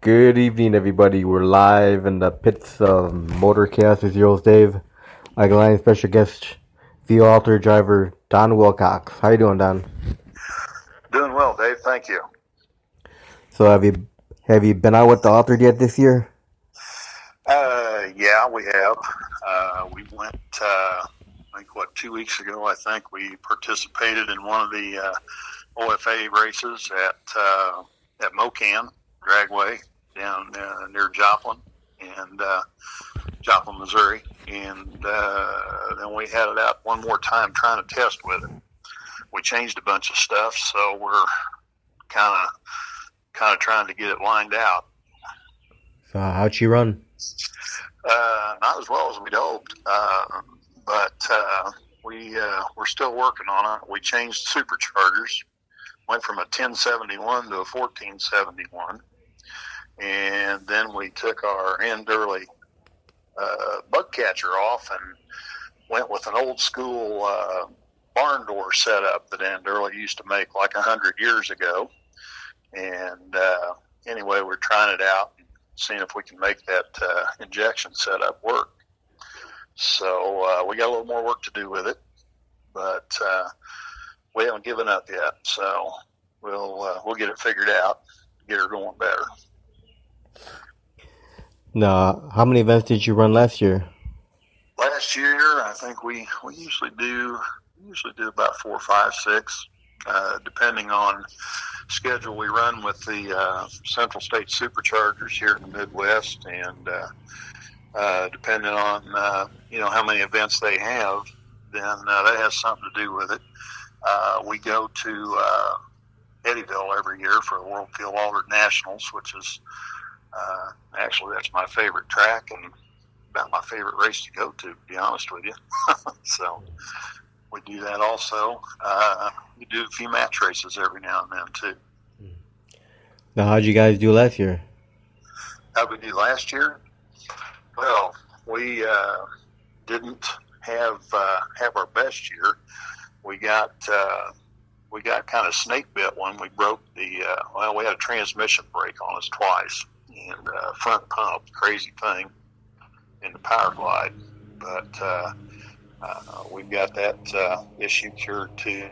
Good evening, everybody. We're live in the pits of Motorcast with your host Dave. I got line special guest, the altar driver Don Wilcox. How you doing, Don? Doing well, Dave. Thank you. So have you been out with the altar yet this year? Yeah, we have. We went, I think, 2 weeks ago, I think we participated in one of the OFA races at Mocan Dragway down near Joplin and Joplin, Missouri. And then we had it out one more time trying to test with it. We changed a bunch of stuff, so we're kind of trying to get it lined out. So how'd she run? Not as well as we'd hoped, but we're still working on it. We changed superchargers, went from a 1071 to a 1471, and then we took our end early bug catcher off and went with an old school barn door setup that End Early used to make like 100 years ago. And anyway, we're trying it out, seeing if we can make that injection setup work. So we got a little more work to do with it, but we haven't given up yet. So we'll get it figured out, get her going better. Now, how many events did you run last year? Last year, I think we usually do about 4, 5, 6, depending on schedule we run with the Central State Superchargers here in the Midwest, and depending on how many events they have, then that has something to do with it. We go to Eddyville every year for the World Field Altered Nationals, which is actually that's my favorite track and about my favorite race to go to be honest with you. So we do that also. We do a few match races every now and then too. Now, how'd you guys do last year? How'd we do last year? Well, we didn't have our best year. We got kind of snake bit when we broke we had a transmission break on us twice, and front pump, crazy thing in the power glide. But we've got that issue cured too.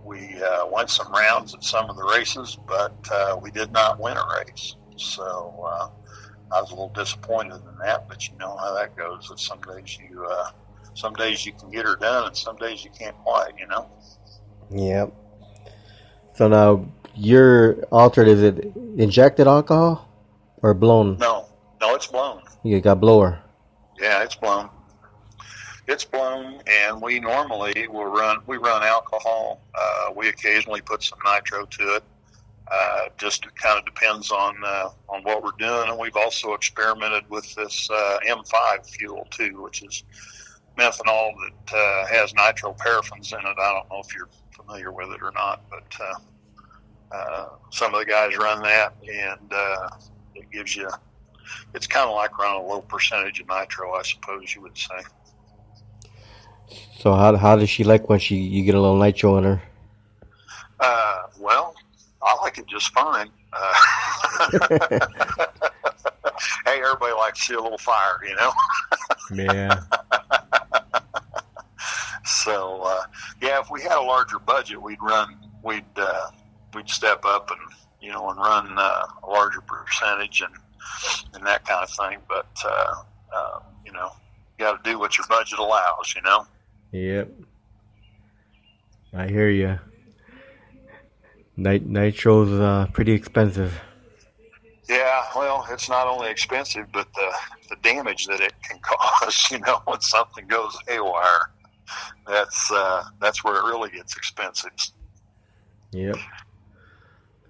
We went some rounds at some of the races, but we did not win a race. So I was a little disappointed in that, but you know how that goes. That some days you can get her done, and some days you can't quite. Yep. So now, your altered, is it injected alcohol or blown? No, it's blown. You got blower. Yeah, it's blown. It's blown, and we normally run alcohol. We occasionally put some nitro to it. Just kind of depends on what we're doing, and we've also experimented with this M5 fuel too, which is methanol that has nitroparaffins in it. I don't know if you're familiar with it or not, but some of the guys run that, and it gives you. It's kind of like running a low percentage of nitro, I suppose you would say. So how does she like when you get a little nitro in her? Well, I like it just fine. Hey, everybody likes to see a little fire, Yeah. So, yeah, if we had a larger budget, we'd step up and run a larger percentage and that kind of thing. But you got to do what your budget allows. Yep. I hear you. Nitro's pretty expensive. Yeah, well, it's not only expensive, but the damage that it can cause, when something goes haywire, that's where it really gets expensive. Yep.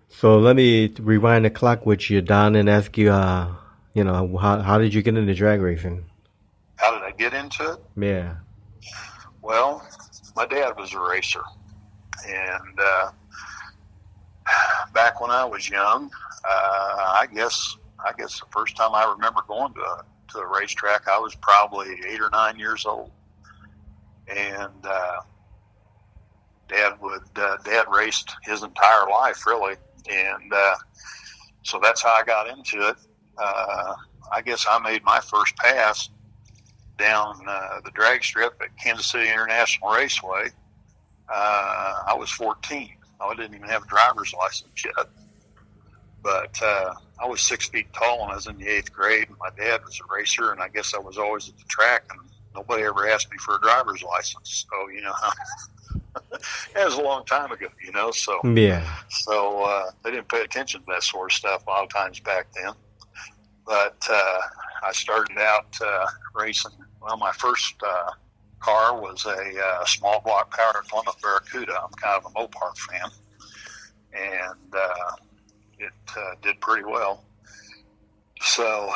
So let me rewind the clock with you, Don, and ask you, how did you get into drag racing? How did I get into it? Yeah. Well, my dad was a racer, and back when I was young, I guess the first time I remember going to a racetrack, I was probably 8 or 9 years old, and Dad raced his entire life, really, and So that's how I got into it. I guess I made my first pass down the drag strip at Kansas City International Raceway. I was 14. I didn't even have a driver's license yet. But I was 6 feet tall when I was in the 8th grade. My dad was a racer, and I guess I was always at the track, and nobody ever asked me for a driver's license. So, it was a long time ago, so Yeah. so they didn't pay attention to that sort of stuff a lot of times back then. But I started out racing. Well, my first car was a small block powered Plymouth Barracuda. I'm kind of a Mopar fan, and it did pretty well. So,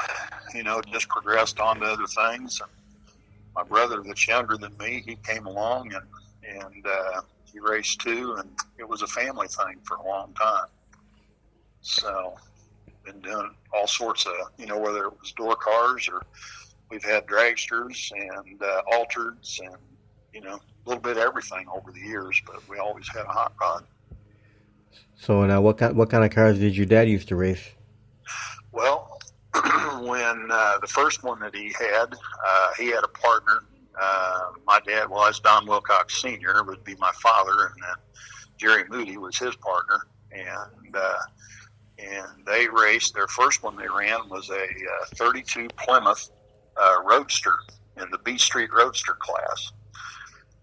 just progressed on to other things. And my brother that's younger than me, he came along and he raced too, and it was a family thing for a long time. So, been doing all sorts of, whether it was door cars or we've had dragsters and altereds and, a little bit of everything over the years, but we always had a hot rod. So now, what kind of cars did your dad used to race? Well, when the first one that he had a partner. My dad was Don Wilcox Sr., would be my father, and then Jerry Moody was his partner. And they raced. Their first one they ran was a 32 Plymouth Roadster in the B Street Roadster class.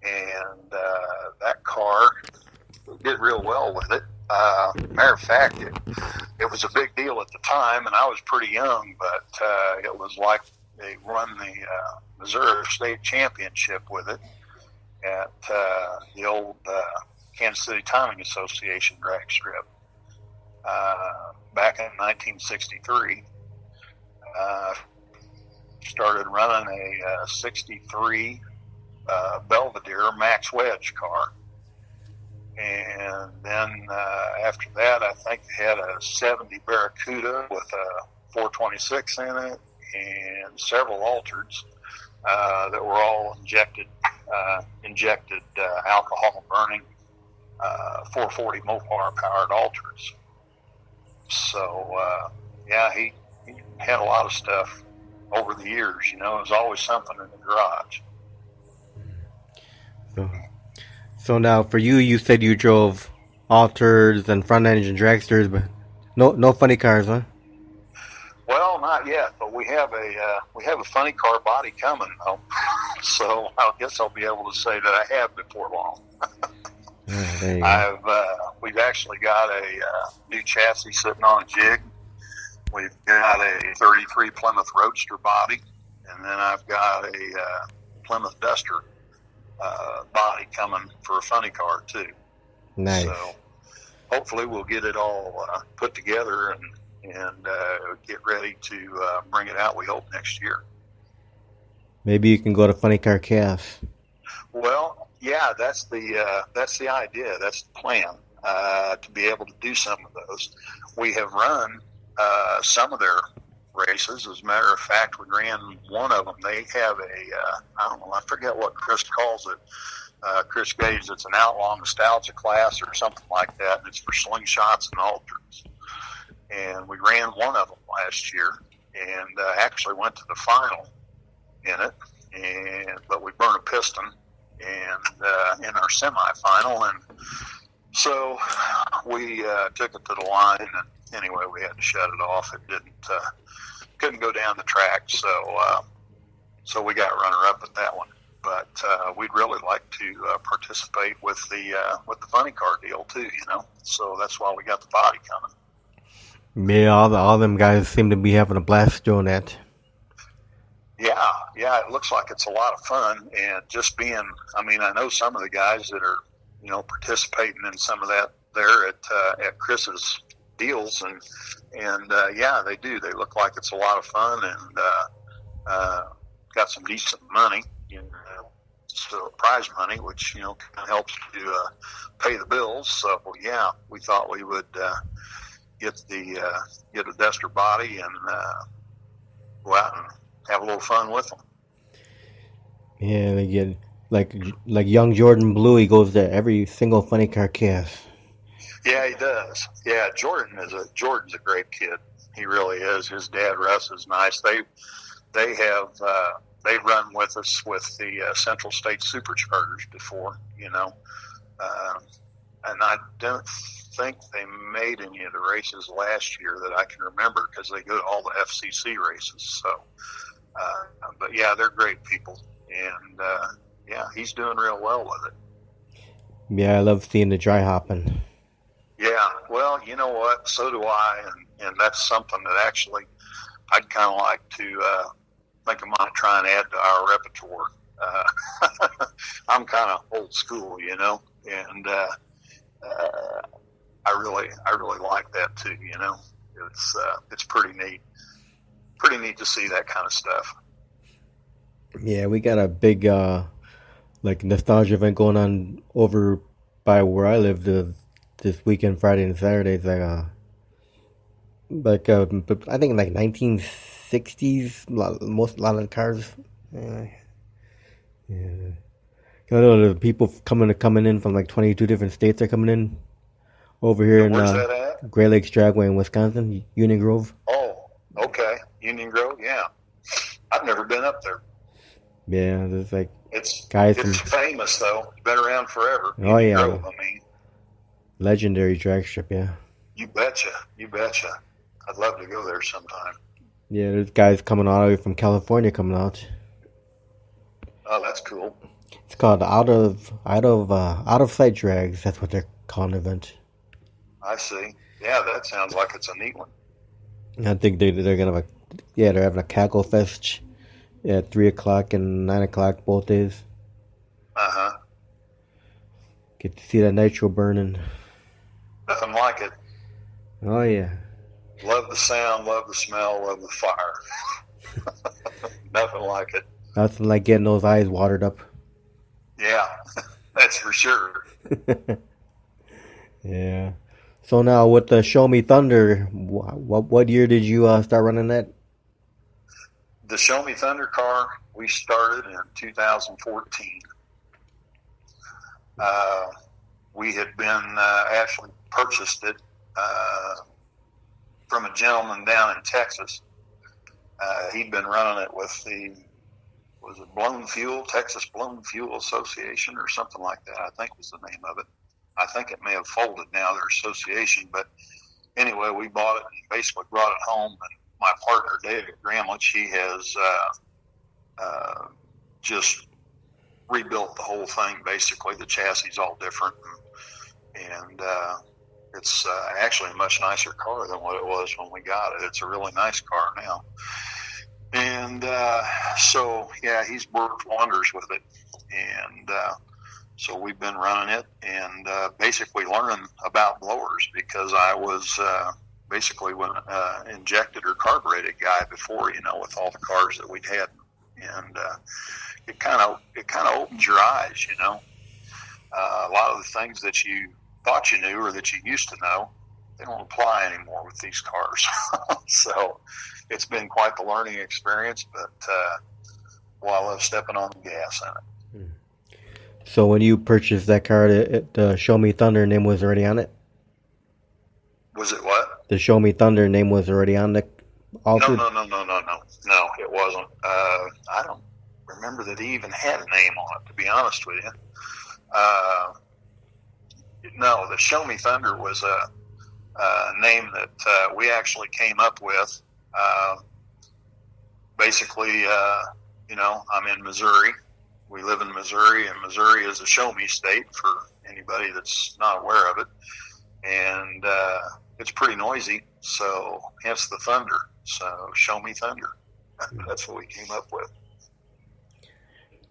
And that car did real well with it. Matter of fact, it was a big deal at the time, and I was pretty young, but it was like they won the Missouri State Championship with it at the old Kansas City Timing Association drag strip back in 1963. Started running a 63 Belvedere Max Wedge car. And then after that, I think they had a 70 Barracuda with a 426 in it and several altereds that were all injected alcohol burning 440 Mopar powered altereds. So he had a lot of stuff over the years. It was always something in the garage. So now, for you, you said you drove altereds and front engine dragsters, but no funny cars, huh? Well, not yet, but we have a funny car body coming, though. So I guess I'll be able to say that I have before long. There you go. We've actually got a new chassis sitting on a jig. We've got a 33 Plymouth Roadster body, and then I've got a Plymouth Duster body coming for a funny car too. Nice. So hopefully we'll get it all put together and get ready to bring it out. We hope next year. Maybe you can go to Funny Car Chaos. Well, yeah, that's the idea. That's the plan, to be able to do some of those. We have run some of their races. As a matter of fact, we ran one of them. They have I forget what Chris calls it. Chris Gage, it's an outlaw nostalgia class or something like that, and it's for slingshots and altereds. And we ran one of them last year and actually went to the final in it, but we burned a piston and in our semifinal, and so we took it to the line, and anyway, we had to shut it off. It couldn't go down the track, so we got runner-up at that one. But we'd really like to participate with the funny car deal too, So that's why we got the body coming. Yeah, all them guys seem to be having a blast doing that. Yeah, it looks like it's a lot of fun, and just being, I know some of the guys that are, participating in some of that there at Chris's deals, and they do. They look like it's a lot of fun, and got some decent money, so prize money, which kind of helps to pay the bills. So yeah, we thought we would get a Duster body and go out and have a little fun with them. Yeah, they get like young Jordan Blue. He goes to every single Funny Car Chaos. Yeah, he does. Yeah, Jordan's a great kid. He really is. His dad Russ is nice. They have they've run with us with the Central State Superchargers before, and I don't think they made any of the races last year that I can remember because they go to all the FCC races. So, but yeah, they're great people, and yeah, he's doing real well with it. Yeah, I love seeing the dry hopping. Yeah, well, you know what? So do I, and that's something that actually I'd kind of like to think I might try and add to our repertoire. I'm kind of old school, and I really like that too. It's pretty neat to see that kind of stuff. Yeah, we got a big like nostalgia event going on over by where I live this weekend, Friday and Saturday. It's I think like 1960s. A lot of the cars. Yeah. I know the people coming in from like 22 different states are coming in over here in Where's that at? Great Lakes Dragway in Wisconsin, Union Grove. Oh, okay, Union Grove. Yeah, I've never been up there. Yeah, there's like it's guys it's from famous though. It's been around forever. Oh Union yeah, Grove, I mean, legendary drag strip. Yeah. You betcha. I'd love to go there sometime. Yeah, there's guys coming all the way from California coming out. Oh, that's cool. It's called out of sight drags. That's what they're calling the event. I see. Yeah, that sounds like it's a neat one. I think they're gonna have they're having a cackle fest at 3:00 and 9:00 both days. Get to see that nitro burning. Nothing like it. Oh yeah. Love the sound, love the smell, love the fire. Nothing like it. Nothing like getting those eyes watered up. Yeah, that's for sure. Yeah. So now with the Show Me Thunder, what year did you start running that? The Show Me Thunder car, we started in 2014. We had been actually purchased it from a gentleman down in Texas. He'd been running it with was it Blown Fuel, Texas Blown Fuel Association or something like that, I think was the name of it. I think it may have folded now, their association. But anyway, we bought it and basically brought it home. And my partner, David Gramlich, he has just rebuilt the whole thing, basically. The chassis is all different. And it's actually a much nicer car than what it was when we got it. It's a really nice car now. And so, yeah, he's worked wonders with it. And so we've been running it and basically learning about blowers because I was basically when injected or carbureted guy before, with all the cars that we'd had. And it kind of opens your eyes, a lot of the things that you thought you knew or that you used to know, they don't apply anymore with these cars. So it's been quite the learning experience, but I love stepping on the gas in it. So when you purchased that car, the Show Me Thunder name was already on it? Was it what? The Show Me Thunder name was already on the altar? No, it wasn't. I don't remember that he even had a name on it, to be honest with you. No, the Show Me Thunder was a name that we actually came up with. Basically, I'm in Missouri. We live in Missouri, and Missouri is a show me state for anybody that's not aware of it. And it's pretty noisy, so hence the thunder. So Show Me Thunder. That's what we came up with.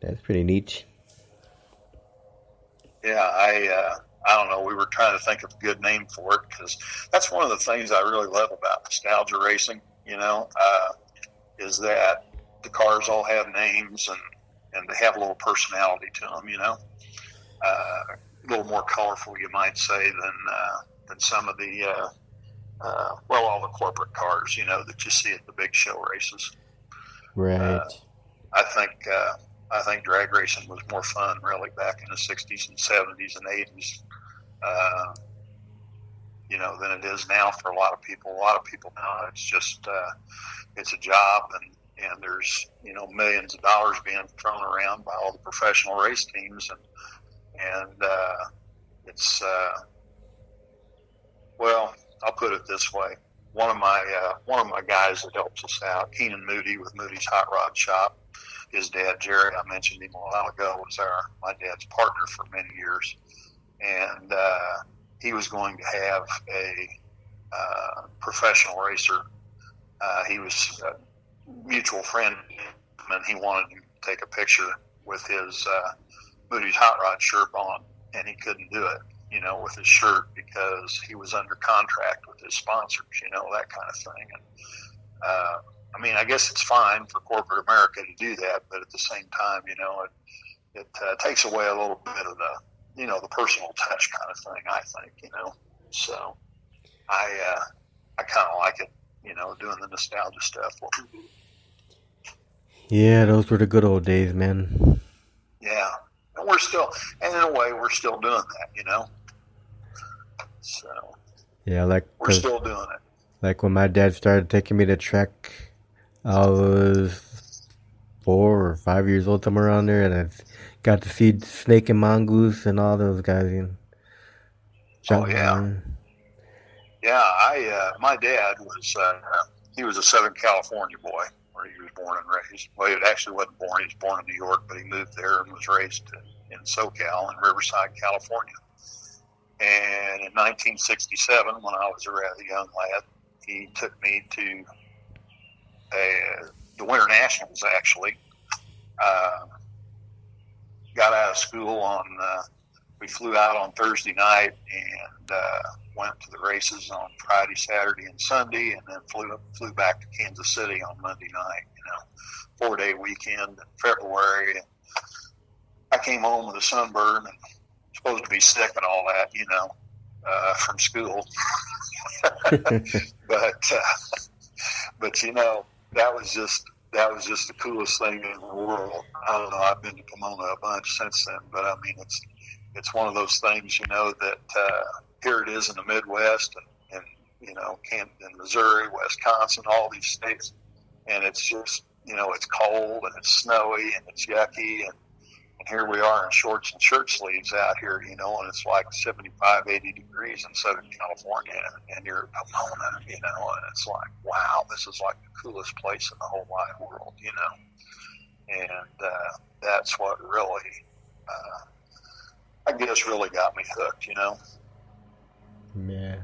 That's pretty neat. Yeah, I don't know. We were trying to think of a good name for it because that's one of the things I really love about nostalgia racing, is that the cars all have names and they have a little personality to them, a little more colorful, you might say, than some of the, all the corporate cars, that you see at the big show races. Right. I think drag racing was more fun, really, back in the 60s and 70s and 80s. than it is now for a lot of people. A lot of people now, it's just it's a job, and there's millions of dollars being thrown around by all the professional race teams, and it's well, I'll put it this way. One of my guys that helps us out, Keenan Moody with Moody's Hot Rod Shop. His dad, Jerry, I mentioned him a while ago, was my dad's partner for many years, and he was going to have a professional racer. He was a mutual friend, and he wanted him to take a picture with his Moody's Hot Rod shirt on, and he couldn't do it, with his shirt because he was under contract with his sponsors, that kind of thing. And I mean, I guess it's fine for corporate America to do that, but at the same time, it takes away a little bit of the personal touch kind of thing, I think, So I kind of like it, doing the nostalgia stuff. Yeah, those were the good old days, man. Yeah. And in a way, we're still doing that, So. Yeah, we're still doing it. Like when my dad started taking me to track, I was 4 or 5 years old, somewhere around there, and I got to see Snake and Mongoose and all those guys. Oh yeah, yeah. My dad was he was a Southern California boy, where he was born and raised. Well, he actually wasn't born; he was born in New York, but he moved there and was raised in SoCal in Riverside, California. And in 1967, when I was a rather young lad, he took me to the Winter Nationals, actually. Got out of school we flew out on Thursday night and went to the races on Friday, Saturday, and Sunday, and then flew back to Kansas City on Monday night, 4-day weekend in February. And I came home with a sunburn and supposed to be sick and all that, from school. But that was just the coolest thing in the world. I don't know. I've been to Pomona a bunch since then, but I mean, it's one of those things, that here it is in the Midwest and Canada, Missouri, Wisconsin, all these states, and it's just it's cold and it's snowy and it's yucky, and here we are in shorts and shirt sleeves out here, and it's like 75, 80 degrees in Southern California, and you're at Pomona, and it's like, wow, this is like the coolest place in the whole wide world, and that's what really, I guess, really got me hooked, Yeah.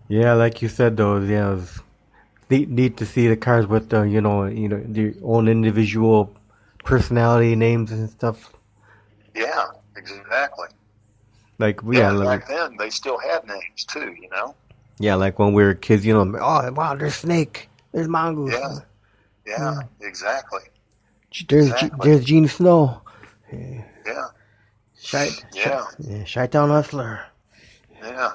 Yeah, like you said, though, it was neat to see the cars with their own individual personality names and stuff. Yeah, exactly. Back then they still had names too, Yeah, like when we were kids, oh wow, there's Snake, there's Mongoose. Yeah, exactly. There's Gene Snow. Yeah. Chi-Town Hustler. Yeah.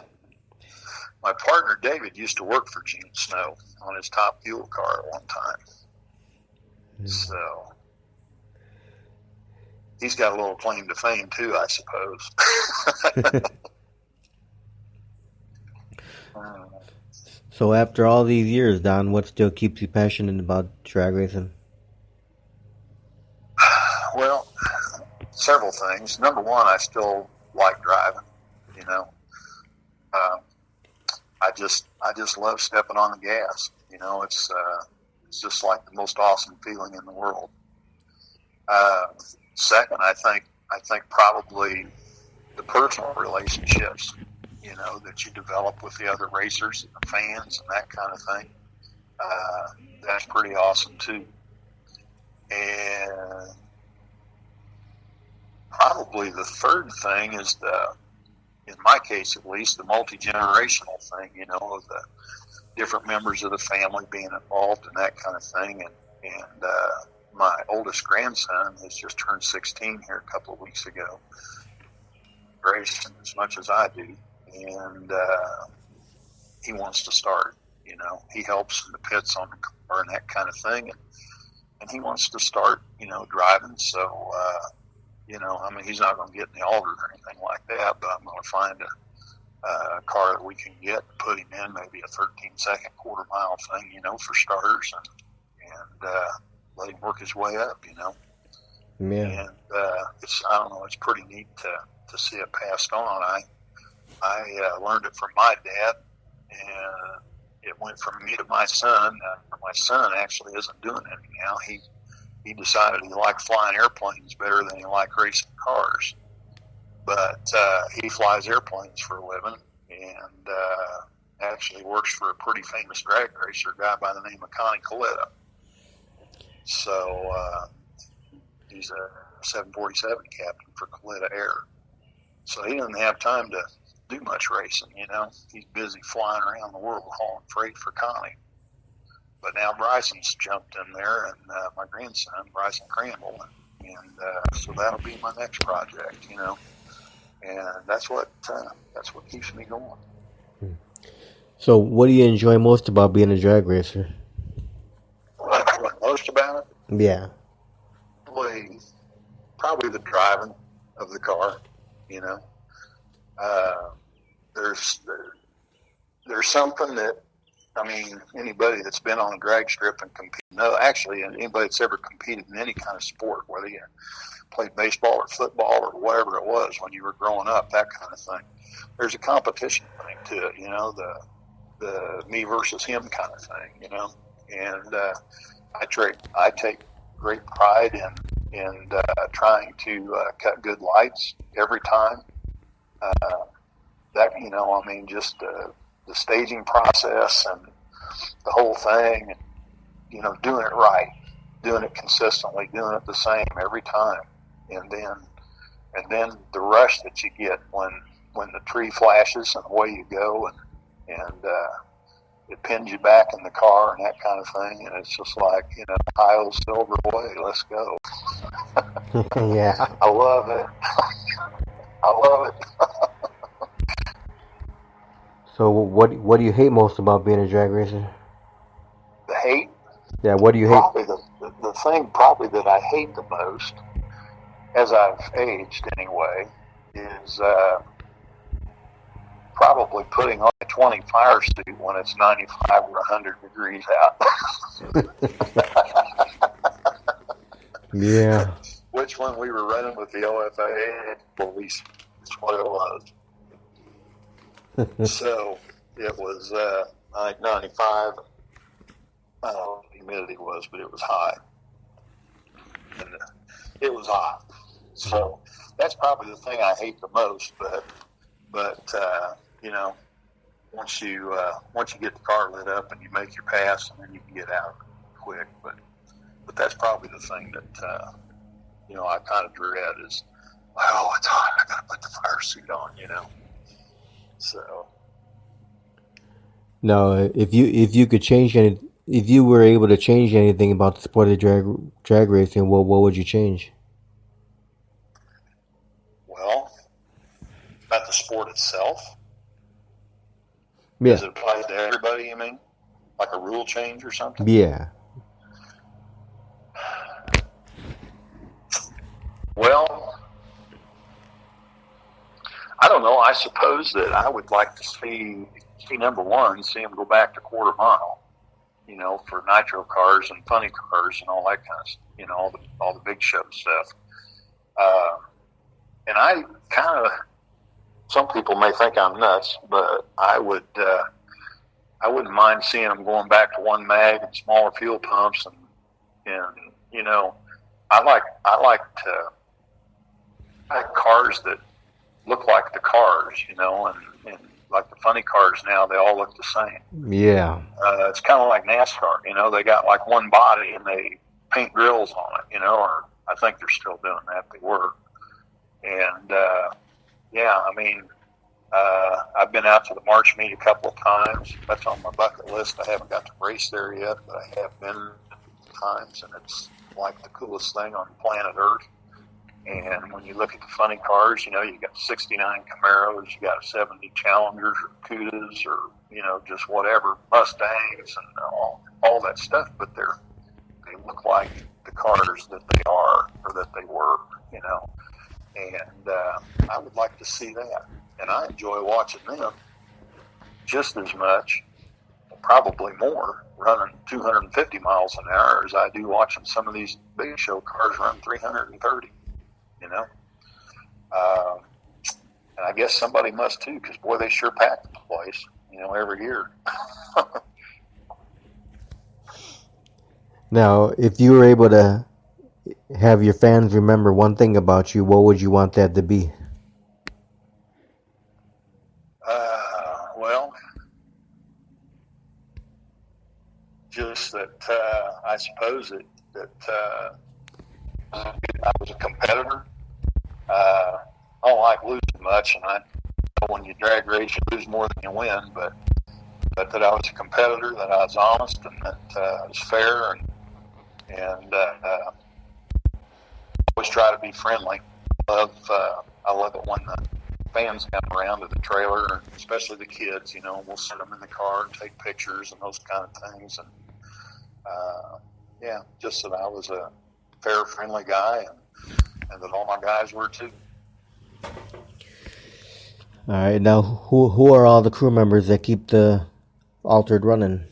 My partner David used to work for Gene Snow on his Top Fuel car at one time. So he's got a little claim to fame too, I suppose. So after all these years, Don, what still keeps you passionate about drag racing? Well, several things. Number one, I still like driving. I just love stepping on the gas. It's just like the most awesome feeling in the world. Second, I think probably the personal relationships, that you develop with the other racers and the fans and that kind of thing. That's pretty awesome too. And probably the third thing is in my case at least, the multi-generational thing, of the different members of the family being involved in that kind of thing. And my oldest grandson has just turned 16 here a couple of weeks ago, racing as much as I do. And he wants to start, he helps in the pits on the car and that kind of thing. And he wants to start, driving. So, he's not going to get in the altar or anything like that, but I'm going to find car that we can get, put him in, maybe a 13-second quarter-mile thing, for starters, and let him work his way up, Yeah. And I don't know, it's pretty neat to see it passed on. I learned it from my dad, and it went from me to my son. My son actually isn't doing it now. He decided he liked flying airplanes better than he liked racing cars. But he flies airplanes for a living, and actually works for a pretty famous drag racer, a guy by the name of Connie Coletta. So he's a 747 captain for Coletta Air. So he doesn't have time to do much racing, He's busy flying around the world hauling freight for Connie. But now Bryson's jumped in there, and my grandson, Bryson Crandall, and so that'll be my next project, And that's what keeps me going. So, what do you enjoy most about being a drag racer? What most about it? Yeah. Probably the driving of the car. There's something that, anybody that's been on a drag strip and anybody that's ever competed in any kind of sport, whether you played baseball or football or whatever it was when you were growing up, that kind of thing. There's a competition thing to it, the me versus him kind of thing, And I take great pride in trying to cut good lights every time. Just the staging process and the whole thing, and doing it right, doing it consistently, doing it the same every time, and then the rush that you get when the tree flashes and away you go, and it pins you back in the car and that kind of thing, and it's just like, Ohio silver away, let's go. Yeah. I love it. I love it. So, what do you hate most about being a drag racer? The hate? Yeah, what do you hate? Probably the thing that I hate the most, as I've aged anyway, is probably putting on a 20 fire suit when it's 95 or 100 degrees out. Yeah. Which when we were running with the OFA police, that's what it was. So it was like 95. I don't know what the humidity was, but it was high. And it was hot. So that's probably the thing I hate the most. But once you get the car lit up and you make your pass, and then you can get out quick. But that's probably the thing that I kind of dread is, oh, it's hot. I got to put the fire suit on, So. No, if you were able to change anything about the sport of drag racing, what would you change? Well, about the sport itself. Yeah. Does it apply to everybody, you mean? Like a rule change or something? Yeah. Well, I don't know. I suppose that I would like to see number one, see them go back to quarter mile, for nitro cars and funny cars and all that kind of, all the big show stuff. And I kind of, some people may think I'm nuts, but I wouldn't mind seeing them going back to one mag and smaller fuel pumps, and I like cars that look like the cars, and like the funny cars now, they all look the same. Yeah. It's kind of like NASCAR, they got like one body and they paint grills on it, or I think they're still doing that. They were. And, I've been out to the March meet a couple of times. That's on my bucket list. I haven't got to race there yet, but I have been times, and it's like the coolest thing on planet Earth. And when you look at the funny cars, you got 69 Camaros, you got 70 Challengers or Cudas or, just whatever, Mustangs and all that stuff. But they look like the cars that they are or that they were, And I would like to see that. and I enjoy watching them just as much, probably more, running 250 miles an hour as I do watching some of these big show cars run 330. You know, and I guess somebody must too, because boy, they sure pack the place. You know, every year. Now, if you were able to have your fans remember one thing about you, what would you want that to be? Well, just that I suppose that I was a competitor. I don't like losing much, and I know when you drag race, you lose more than you win. But that I was a competitor, that I was honest, and that I was fair, and always try to be friendly. I love it when the fans come around to the trailer, especially the kids. You know, we'll sit them in the car and take pictures and those kind of things. And yeah, just that I was a fair, friendly guy, and that all my guys were too. All right, now who are all the crew members that keep the Altered running?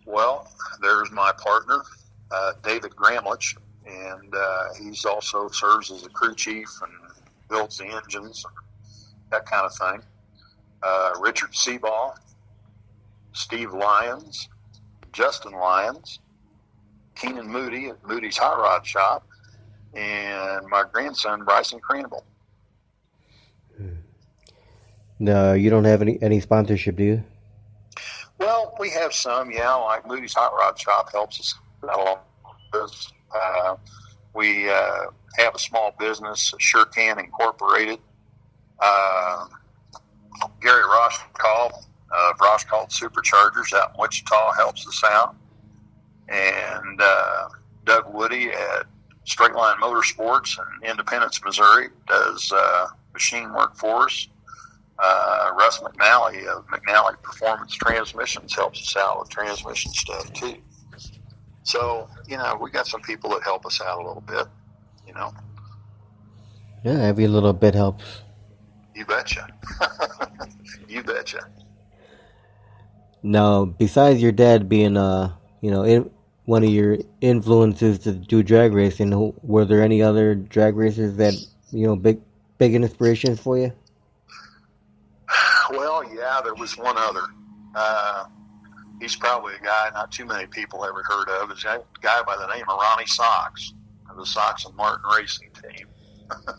Well, there's my partner, David Gramlich, and he's also serves as a crew chief and builds the engines, that kind of thing. Richard Seabaugh, Steve Lyons, Justin Lyons, Keenan Moody at Moody's Hot Rod Shop, and my grandson, Bryson Crandall. No, you don't have any sponsorship, do you? Well, we have some, yeah. Like Moody's Hot Rod Shop helps us out a lot. We have a small business, Sure Can Incorporated. Gary Roskall of Roskall Superchargers out in Wichita helps us out. And Doug Woody at Straight Line Motorsports in Independence, Missouri does machine work for us. Russ McNally of McNally Performance Transmissions helps us out with transmission stuff too. So, you know, we got some people that help us out a little bit, you know. Yeah, every little bit helps. You betcha. You betcha. Now, besides your dad being, one of your influences to do drag racing, were there any other drag racers that, big inspirations for you? Well, yeah, there was one other. He's probably a guy not too many people ever heard of. Is a guy by the name of Ronnie Sox of the Sox and Martin Racing Team.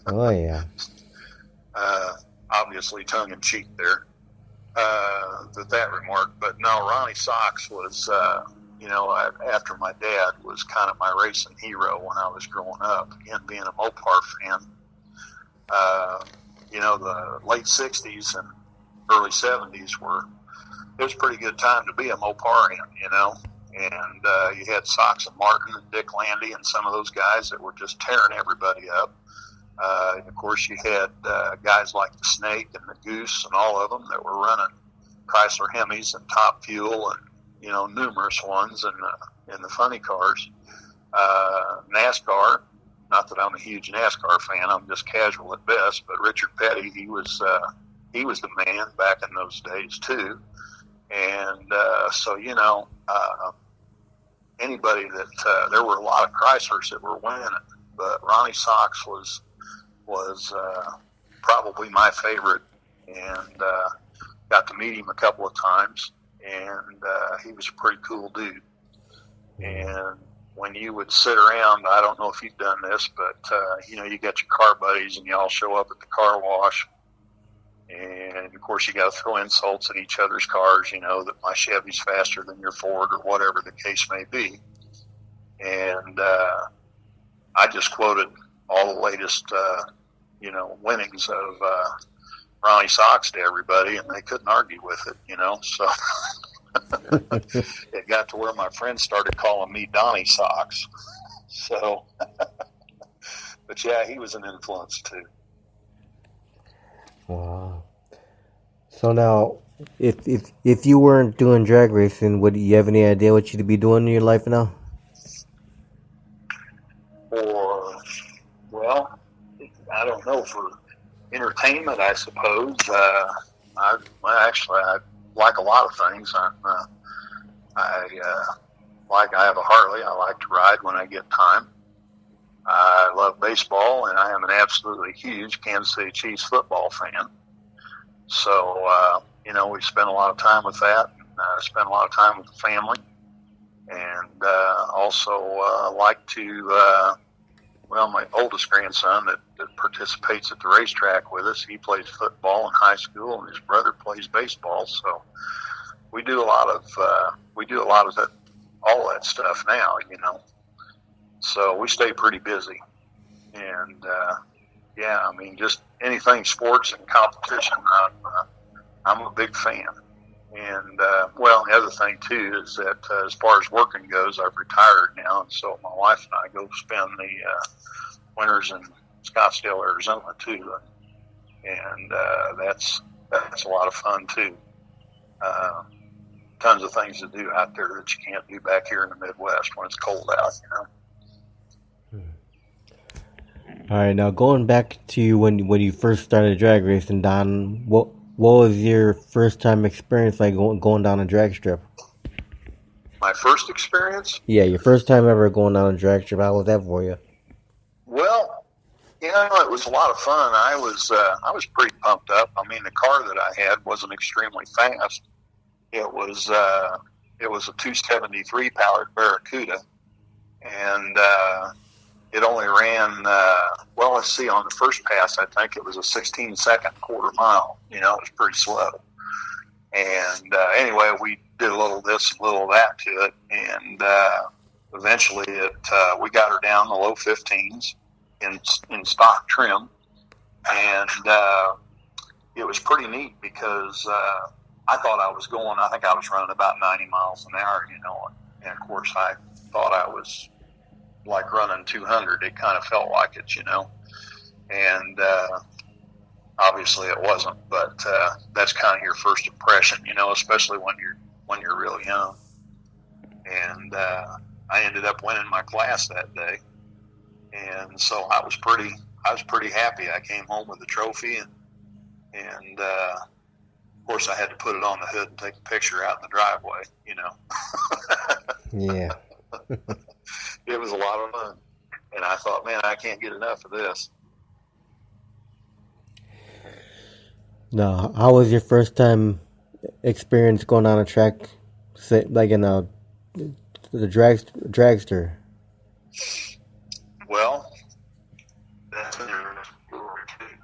Oh, yeah. Obviously tongue-in-cheek there, that remark. But no, Ronnie Sox was, after my dad, was kind of my racing hero when I was growing up. Again, being a Mopar fan, the late 60s and early 70s it was a pretty good time to be a Moparian, and you had Sox and Martin and Dick Landy and some of those guys that were just tearing everybody up. And of course, you had guys like the Snake and the Goose and all of them that were running Chrysler Hemis and Top Fuel and, numerous ones in the funny cars. NASCAR, not that I'm a huge NASCAR fan, I'm just casual at best, but Richard Petty, he was the man back in those days too. And anybody that there were a lot of Chryslers that were winning it, but Ronnie Sox was probably my favorite, and got to meet him a couple of times, and he was a pretty cool dude. And when you would sit around, I don't know if you've done this, but you got your car buddies and you all show up at the car wash, and of course you got to throw insults at each other's cars, that my Chevy's faster than your Ford or whatever the case may be. And I just quoted all the latest, winnings of Ronnie Sox to everybody, and they couldn't argue with it, so it got to where my friends started calling me Donnie Sox. So, but yeah, he was an influence too. Wow. So now, if you weren't doing drag racing, would you have any idea what you'd be doing in your life now? Well, I don't know. For Entertainment, I suppose. I like a lot of things. I have a Harley. I like to ride when I get time. I love baseball, and I am an absolutely huge Kansas City Chiefs football fan. So, we spend a lot of time with that. Spend a lot of time with the family. And also like to, my oldest grandson that participates at the racetrack with us, he plays football in high school, and his brother plays baseball. So we do a lot of that, all that stuff now, So we stay pretty busy. And, just anything sports and competition, I'm a big fan. And, the other thing, too, is that as far as working goes, I've retired now. And so my wife and I go spend the winters in Scottsdale, Arizona, too. And that's a lot of fun, too. Tons of things to do out there that you can't do back here in the Midwest when it's cold out, All right, now going back to when you first started drag racing, Don, what was your first time experience like going down a drag strip? My first experience? Yeah, your first time ever going down a drag strip. How was that for you? Well, it was a lot of fun. I was pretty pumped up. I mean, the car that I had wasn't extremely fast. It was a 273 powered Barracuda, and it only ran, on the first pass, I think it was a 16-second quarter mile. It was pretty slow. And anyway, we did a little of this, a little of that to it, and eventually we got her down the low 15s in stock trim, and it was pretty neat because I thought I think I was running about 90 miles an hour, and of course I thought I was like running 200. It kind of felt like it, and obviously it wasn't, but that's kind of your first impression, especially when you're real young. And I ended up winning my class that day, and so I was pretty happy. I came home with the trophy, and of course I had to put it on the hood and take a picture out in the driveway, Yeah. It was a lot of fun, and I thought, man, I can't get enough of this. Now, how was your first time experience going on a track, like in the dragster? Well, that's an interesting story too.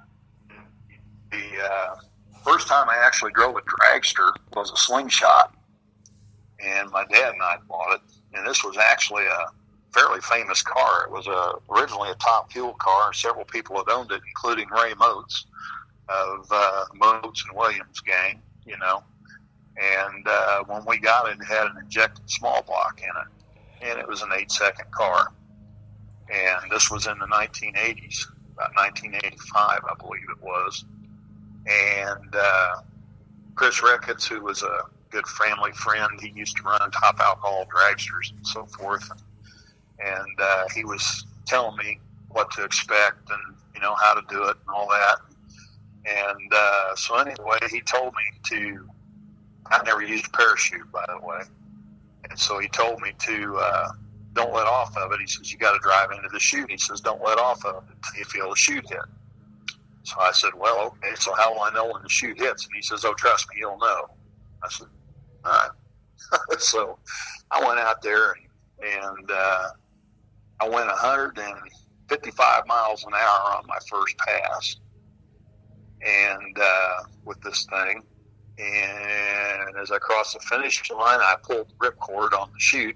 The first time I actually drove a dragster was a Slingshot, and my dad and I bought it. And this was actually a fairly famous car. It was originally a Top Fuel car. Several people had owned it, including Ray Moats of Moats and Williams gang, And when we got it, it had an injected small block in it, and it was an 8-second car. And this was in the 1980s, about 1985, I believe it was. And Chris Ricketts, who was a good family friend, he used to run Top Alcohol dragsters and so forth. And he was telling me what to expect and, how to do it and all that. And so anyway, he told me I never used a parachute, by the way. And so he told me to don't let off of it. He says, you got to drive into the chute. He says, don't let off of it until you feel the chute hit. So I said, well, okay, so how will I know when the chute hits? And he says, oh, trust me, you'll know. I said, all right. So I went out there and I went 155 miles an hour on my first pass, and with this thing. And as I crossed the finish line, I pulled the ripcord on the chute,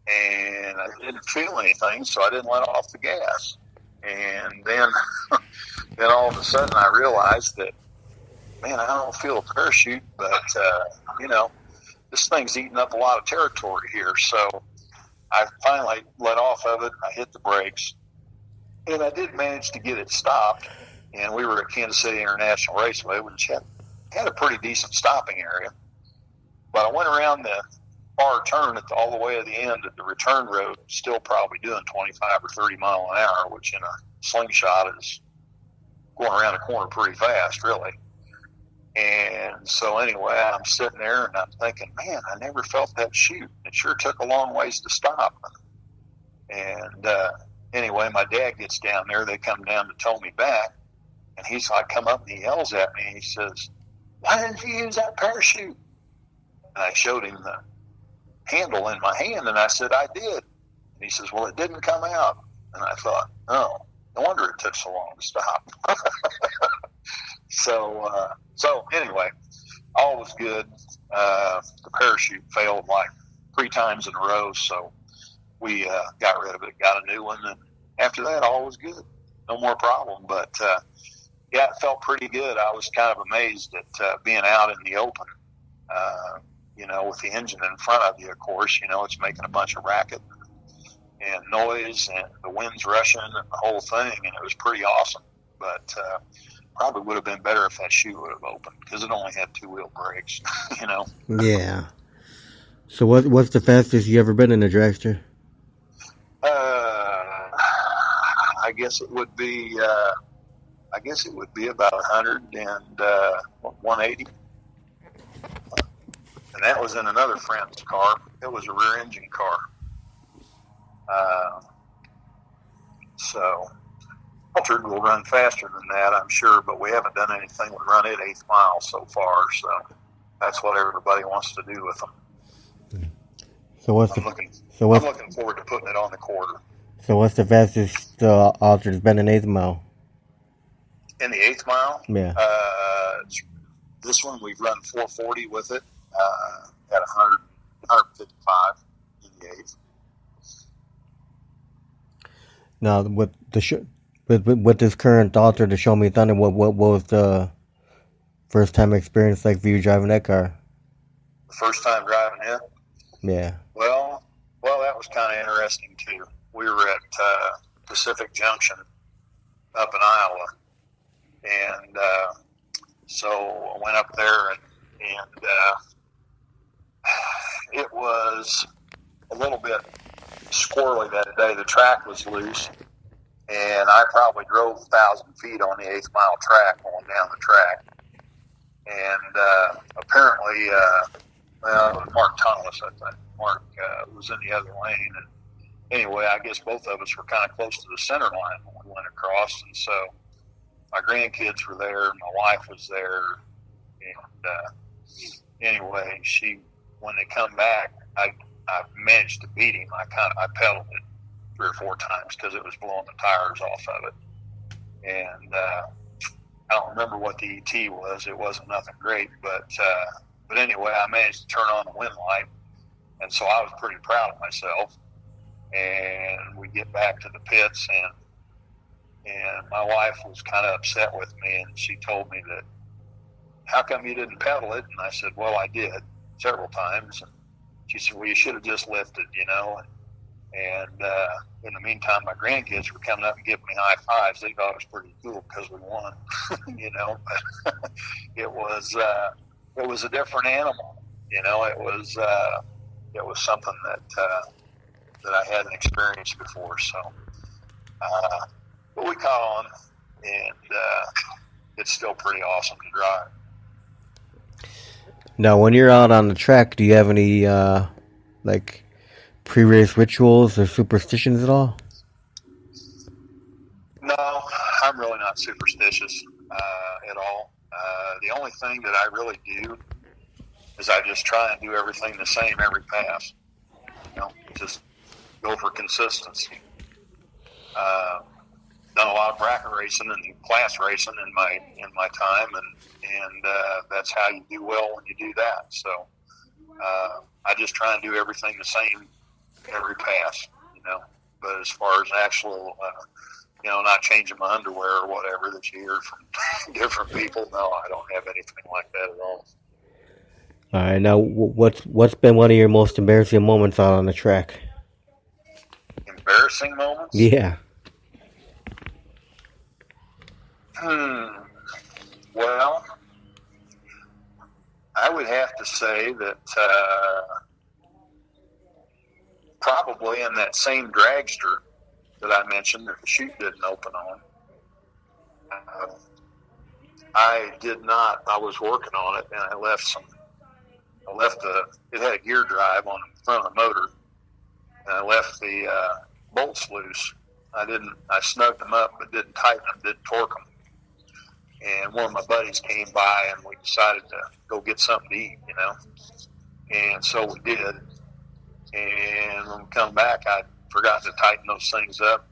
and I didn't feel anything, so I didn't let off the gas. And then all of a sudden I realized that, man, I don't feel a parachute, but, this thing's eating up a lot of territory here. So I finally let off of it. I hit the brakes, and I did manage to get it stopped. And we were at Kansas City International Raceway, which had a pretty decent stopping area. But I went around the far turn all the way to the end at the return road, still probably doing 25 or 30 mile an hour, which in a Slingshot is going around the corner pretty fast, really. And so anyway, I'm sitting there and I'm thinking, man, I never felt that chute. It sure took a long ways to stop. And anyway, my dad gets down there. They come down to tow me back. And he's like, come up and he yells at me. And he says, why didn't you use that parachute? And I showed him the handle in my hand, and I said, I did. And he says, well, it didn't come out. And I thought, oh, no wonder it took so long to stop. So anyway, all was good. The parachute failed like 3 times in a row, so we got rid of it, got a new one, and after that, all was good. No more problem. But yeah, it felt pretty good. I was kind of amazed at being out in the open, with the engine in front of you, of course. It's making a bunch of racket and noise, and the wind's rushing and the whole thing, and it was pretty awesome. But probably would have been better if that chute would have opened, because it only had 2-wheel brakes, Yeah. So what's the fastest you ever been in a dragster? I guess it would be about 100 and 180. And that was in another friend's car. It was a rear engine car. So Altered will run faster than that, I'm sure, but we haven't done anything with run it 8th mile so far. So that's what everybody wants to do with them. So I'm looking forward to putting it on the quarter. So what's the fastest Altered's been in 8th mile? In the 8th mile? Yeah. This one we've run 440 with it at 155 in the 8th. Now, with this current Altered, the Show Me Thunder, what was the first time experience like for you driving that car? The first time driving it? Yeah. Well, that was kind of interesting too. We were at Pacific Junction up in Iowa, and so I went up there, and it was a little bit squirrely that day. The track was loose, and I probably drove 1,000 feet on the 8th mile track going down the track. And apparently, it was Mark Thomas, I think. Mark was in the other lane. And anyway, I guess both of us were kind of close to the center line when we went across. And so my grandkids were there, my wife was there. And anyway, when they come back, I managed to beat him. I pedaled it 3 or 4 times because it was blowing the tires off of it. And I don't remember what the ET was. It wasn't nothing great, but anyway, I managed to turn on the wind light, and so I was pretty proud of myself. And we get back to the pits, and my wife was kind of upset with me, and she told me that, how come you didn't pedal it? And I said, well, I did several times. And she said, well, you should have just lifted, And in the meantime, my grandkids were coming up and giving me high fives. They thought it was pretty cool because we won, But it was a different animal, It was something that I hadn't experienced before. So, but we caught on, and it's still pretty awesome to drive. Now, when you're out on the track, do you have any pre-race rituals or superstitions at all? No, I'm really not superstitious at all. The only thing that I really do is I just try and do everything the same every pass. Just go for consistency. Done a lot of bracket racing and class racing in my time, and that's how you do well when you do that. So I just try and do everything the same every pass, But as far as actual, not changing my underwear or whatever that you hear from different people, no, I don't have anything like that at all. All right, now what's been one of your most embarrassing moments out on the track? Embarrassing moments? Yeah. Well, I would have to say that probably in that same dragster that I mentioned that the chute didn't open on. I did not. I was working on it, and I left it had a gear drive on the front of the motor, and I left the bolts loose. I snugged them up, but didn't tighten them, didn't torque them. And one of my buddies came by, and we decided to go get something to eat, And so we did. And when we come back, I forgot to tighten those things up.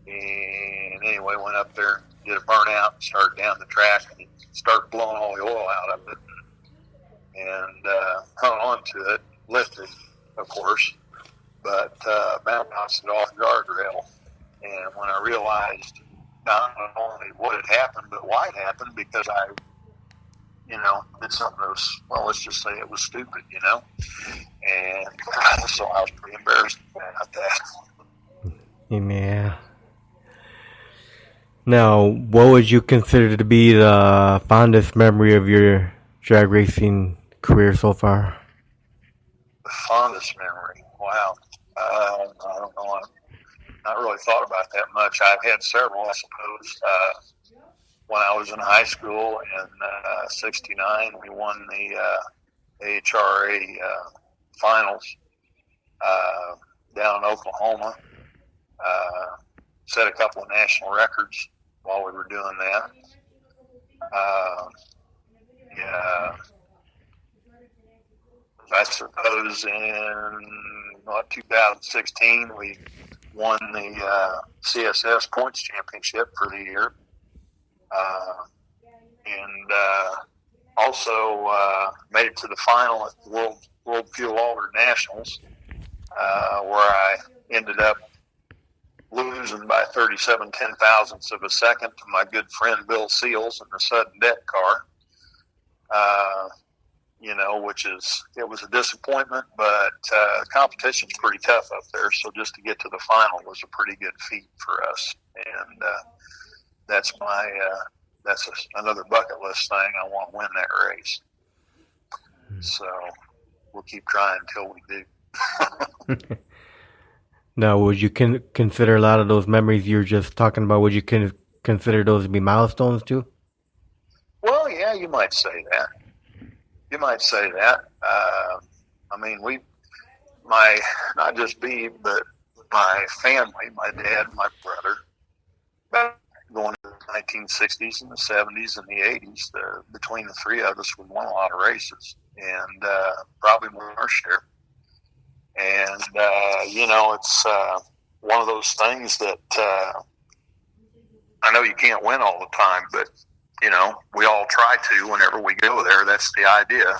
And anyway, went up there, did a burnout, started down the track, and started blowing all the oil out of it. And hung on to it, lifted, of course, but bounced it off the guardrail. And when I realized not only what had happened, but why it happened, because I, did something that was, well, let's just say it was stupid, And so I was pretty embarrassed about that. Yeah. Now, what would you consider to be the fondest memory of your drag racing career so far? The fondest memory? Wow. I don't know. I've not really thought about that much. I've had several, I suppose. When I was in high school in '69, we won the AHRA finals down in Oklahoma. Set a couple of national records while we were doing that. I suppose in 2016 we won the CSS Points Championship for the year. And also made it to the final at the World Fuel Alder Nationals, where I ended up losing by 37 ten-thousandths of a second to my good friend Bill Seals in the sudden death car. It was a disappointment, but the competition's pretty tough up there, so just to get to the final was a pretty good feat for us. And that's another bucket list thing. I want to win that race. So we'll keep trying until we do. Now, would you consider a lot of those memories you were just talking about, would you consider those to be milestones too? Well, yeah, you might say that. Not just me, but my family, my dad, my brother, going to the 1960s and the 70s and the 80s, between the three of us, we won a lot of races, and probably more our share. And, it's one of those things that I know you can't win all the time, but, we all try to whenever we go there. That's the idea.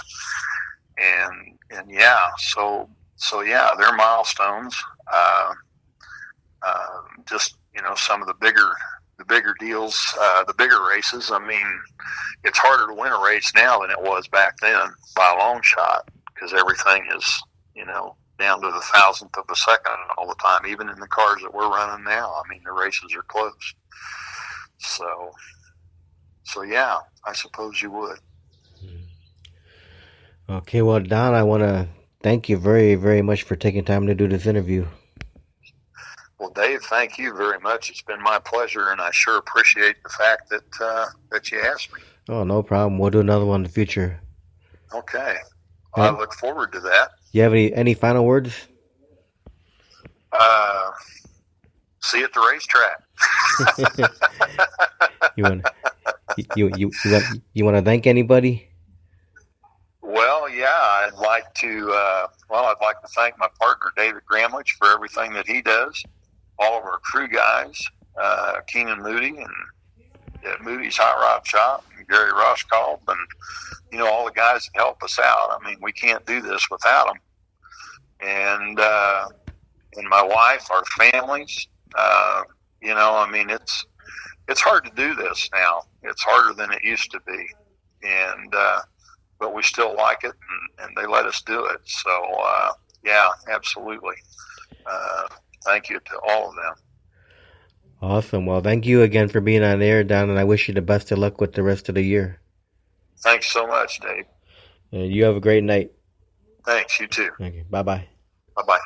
And yeah, so yeah, they're milestones. Just, some of the bigger deals, the bigger races. I mean, it's harder to win a race now than it was back then by a long shot, because everything is, down to the thousandth of a second all the time, even in the cars that we're running now. I mean, the races are close. So yeah, I suppose you would. Okay, well, Don, I want to thank you very, very much for taking time to do this interview. Well, Dave, thank you very much. It's been my pleasure, and I sure appreciate the fact that you asked me. Oh, no problem. We'll do another one in the future. Okay. I look forward to that. You have any final words? See you at the racetrack. You want to thank anybody? Well, yeah, I'd like to thank my partner David Gramlich for everything that he does. All of our crew guys, Keenan Moody and Moody's Hot Rod Shop, and Gary Roshkoff, and all the guys that help us out. I mean, we can't do this without them. And my wife, our families. It's hard to do this now. It's harder than it used to be, but we still like it, and they let us do it. So yeah, absolutely. Thank you to all of them. Awesome. Well, thank you again for being on air, Don, and I wish you the best of luck with the rest of the year. Thanks so much, Dave. And you have a great night. Thanks. You too. Okay. Bye-bye. Bye-bye.